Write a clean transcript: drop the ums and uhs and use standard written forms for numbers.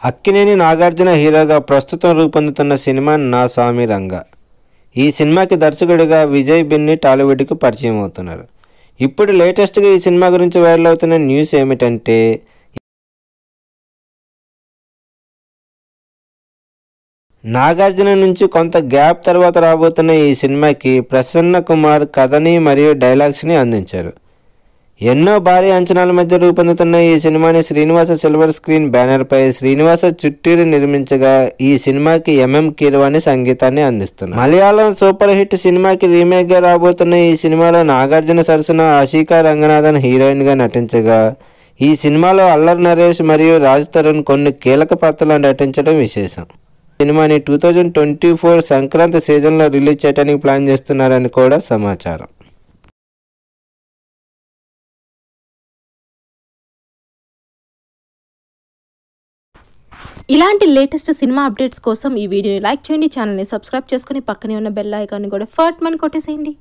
అక్కినేని నాగార్జున హీరోగా ప్రస్తుతం రూపొందుతున్న సినిమా నా స్వామి రంగ. ఈ సినిమాకి దర్శకుడిగా విజయ్ బిన్ని టాలీవుడ్కి పరిచయం అవుతున్నారు. ఇప్పుడు లేటెస్ట్గా ఈ సినిమా గురించి వైరల్ అవుతున్న న్యూస్ ఏమిటంటే, నాగార్జున నుంచి కొంత గ్యాప్ తర్వాత రాబోతున్న ఈ సినిమాకి ప్రసన్న కుమార్ కథని మరియు డైలాగ్స్ని అందించారు. ఎన్నో భారీ అంచనాల మధ్య రూపొందుతున్న ఈ సినిమాని శ్రీనివాస సిల్వర్ స్క్రీన్ బ్యానర్పై శ్రీనివాస చిట్టూరి నిర్మించగా, ఈ సినిమాకి ఎంఎం కీరవాణి సంగీతాన్ని అందిస్తున్నారు. మలయాళం సూపర్ హిట్ సినిమాకి రీమేక్గా రాబోతున్న ఈ సినిమాలో నాగార్జున సరసన ఆషికా రంగనాథన్ హీరోయిన్గా నటించగా, ఈ సినిమాలో అల్లరి నరేష్ మరియు రాజ్ తరుణ్ కొన్ని కీలక పాత్రలు నటించడం విశేషం. సినిమాని 2024 సంక్రాంతి సీజన్లో రిలీజ్ చేయడానికి ప్లాన్ చేస్తున్నారని కూడా సమాచారం. ఇలాంటి లేటెస్ట్ సినిమా అప్డేట్స్ కోసం ఈ వీడియోని లైక్ చేయండి, ఛానల్ని సబ్స్క్రైబ్ చేసుకొని పక్కనే ఉన్న బెల్ ఐకాన్ని కూడా ఫట్ మని కొట్టేసేయండి.